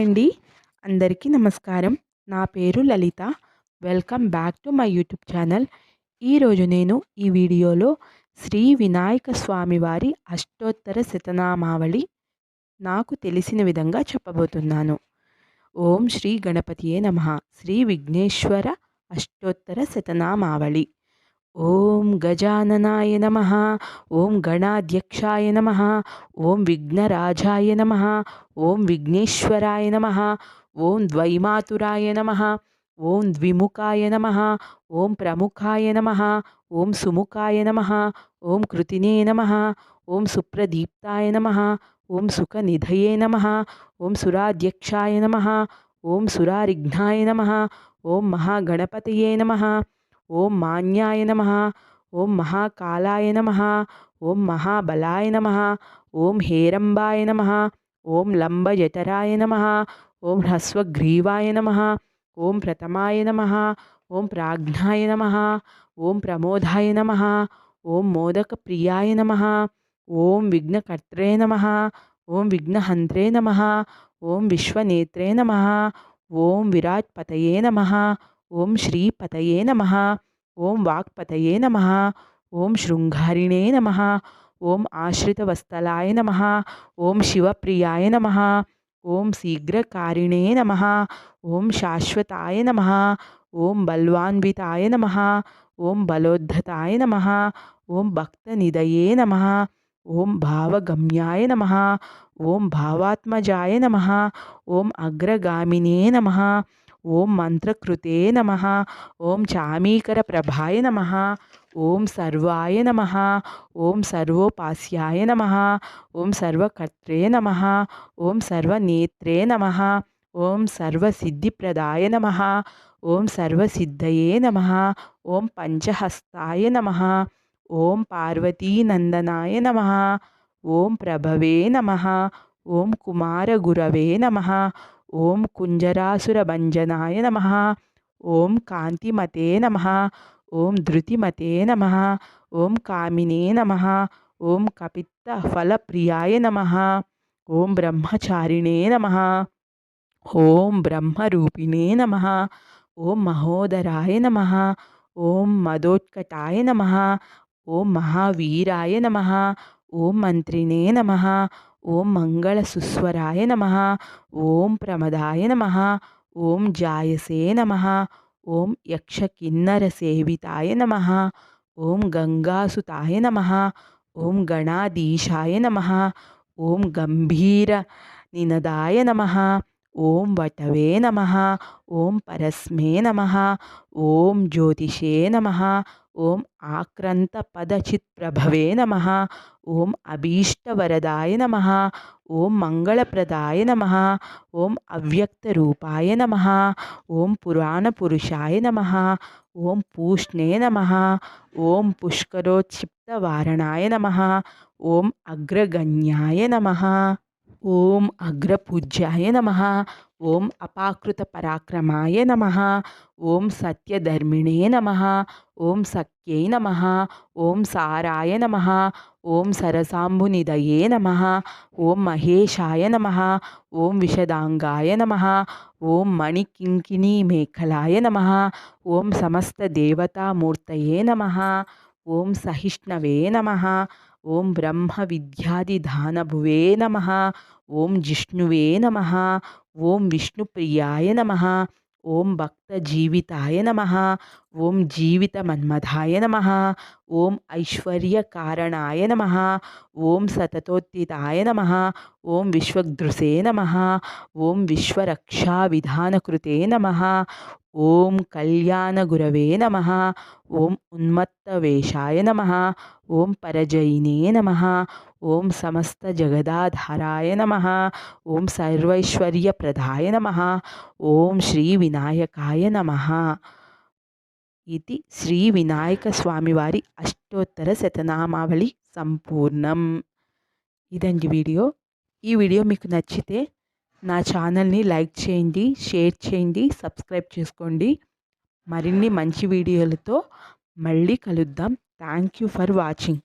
అండి అందరికీ నమస్కారం. నా పేరు Lalitha. Welcome back to my YouTube channel. ఈరోజు నేను ఈ వీడియోలో శ్రీ వినాయక స్వామి వారి అష్టోత్తర శతనామావళి నాకు తెలిసిన విధంగా చెప్పబోతున్నాను. ఓం శ్రీ గణపతియే నమః. శ్రీ విఘ్నేశ్వర అష్టోత్తర శతనామావళి. ఓం గజాననాయ నమః. ఓం గణాధ్యక్షాయ నమః. ఓం విఘ్నరాజాయ నమః. ఓం విఘ్నేశ్వరాయ నమః. ఓం ద్వైమాతురాయ నమః. ఓం ద్విముఖాయ నమః. ఓం ప్రముఖాయ నమః. ఓం సుముఖాయ నమః. ఓం కృతినే నమః. ఓం సుప్రదీప్తాయ నమః. ఓం సుఖనిధయే నమః. ఓం సురాధ్యక్షాయ నమః. ఓం సురారిఘ్నాయ నమః. ఓం మహాగణపతయే నమః. ఓం మాన్యాయ నమః. ఓం మహాకాలాయ నమః. ఓం మహాబలాయ నమః. ఓం హేరంబాయ నమః. ఓం లంబజఠరాయ నమః. ఓం హ్రస్వగ్రీవాయ నమః. ఓం ప్రథమాయ నమః. ఓం ప్రాజ్ఞాయ నమః. ఓం ప్రమోదాయ నమః. ఓం మోదకప్రియాయ నమః. ఓం విఘ్నకర్త్రే నమః. ఓం విఘ్నహంత్రే నమః. ఓం విశ్వనేత్రే నమః. ఓం విరాట్పతయే నమః. ఓం శ్రీపతయే నమః. ఓం వాక్పతయే నమః. ఓం శృంగారిణే నమః. ఓం ఆశ్రితవత్సలాయ నమః. ఓం శివప్రియాయ నమః. ఓం శీఘ్రకారిణే నమః. ఓం శాశ్వతాయ నమః. ఓం బల్వాన్వితాయ నమః. ఓం బలోద్ధతాయ నమః. ఓం భక్తనిధయే నమః. ఓం భావగమ్యాయ నమః. ఓం భావాత్మజాయ నమః. ఓం అగ్రగామినే నమః. ఓం మంత్రకృతే నమః. ఓం చామీకరప్రభాయ నమః. ఓం సర్వాయ నమః. ఓం సర్వోపాస్యాయ నమః. ఓం సర్వకర్త్రే నమః. ఓం సర్వనేత్రే నమః. ఓం సర్వసిద్ధిప్రదాయ నమః. ఓం సర్వసిద్ధయే నమః. ఓం పంచహస్తాయ నమః. ఓం పార్వతీనందనాయ నమః. ఓం ప్రభవే నమః. ఓం కుమారగురవే నమః. ఓం కుంజరాసురభంజనాయ నమః. ఓం కాంతిమతే నమః. ఓం ధృతిమతే నమః. ఓం కామినే నమః. ఓం కపిత్తఫలప్రియాయ నమః. ఓం బ్రహ్మచారిణే నమః. ఓం బ్రహ్మరూపిణే నమః. ఓం మహోదరాయ నమః. ఓం మదోత్కటాయ నమః. ఓం మహావీరాయ నమః. ఓం మంత్రిణే నమః. ఓం మంగళసుస్వరాయ నమః. ఓం ప్రమదాయ నమః. ఓం జాయసే నమః. ఓం యక్షకిన్నరసేవితాయ నమః. ఓం గంగాసుతాయ నమః. ఓం గణాధీశాయ నమః. ఓం గంభీరనినదాయ నమః. ఓం వటవే నమః. ఓం పరస్మే నమః. ఓం జ్యోతిషే నమః. ఓం ఆక్రాంతపదచిత్ప్రభవే నమః. ఓం అభీష్టవరదాయ నమః. ఓం మంగళప్రదాయ నమః. ఓం అవ్యక్తరూపాయ నమః. ఓం పురాణపురుషాయ నమః. ఓం పూష్ణే నమః. ఓం పుష్కరోత్క్షిప్తవారణాయ నమః. ఓం అగ్రగణ్యాయ నమః. ఓం అగ్రపూజ్యాయ నమః. ఓం అపాకృతపరాక్రమాయ నమః. ఓం సత్యధర్మిణే నమః. ఓం సఖ్యై నమః. ఓం సారాయ నమః. ఓం సరసాంబునిధయే నమః. ఓం మహేశాయ నమః. ఓం విశదాంగాయ నమః. ఓం మణికింకిణీమేఖలాయ నమః. ఓం సమస్తదేవతామూర్తయే నమః. ఓం సహిష్ణవే నమః. ఓం బ్రహ్మవిద్యాదిధానభువే నమః. ఓం జిష్ణువే నమః. ఓం విష్ణుప్రియాయ నమః. ఓం భక్తజీవితాయ నమః. ఓం జీవితమన్మథాయ నమః. ఓం ఐశ్వర్యకారణాయ నమః. ఓం సతతోత్థితాయ నమః. ఓం విశ్వదృశే నమః. ఓం విశ్వరక్షావిధానకృతే నమః. ఓం కళ్యాణగురవే నమః. ఓం ఉన్మత్తవేషాయ నమః. ఓం పరజయినే నమః. ఓం సమస్తజగదాధారాయ నమః. ఓం సర్వైశ్వర్యప్రదాయ నమః. ఓం శ్రీ వినాయకాయ నమః. ఇది శ్రీ వినాయక స్వామివారి అష్టోత్తర శతనామావళి సంపూర్ణం. ఇదండి వీడియో. ఈ వీడియో మీకు నచ్చితే నా ఛానల్ని లైక్ చేయండి, షేర్ చేయండి, సబ్స్క్రైబ్ చేసుకోండి. మరిన్ని మంచి వీడియోలతో మళ్ళీ కలుద్దాం. Thank you for watching.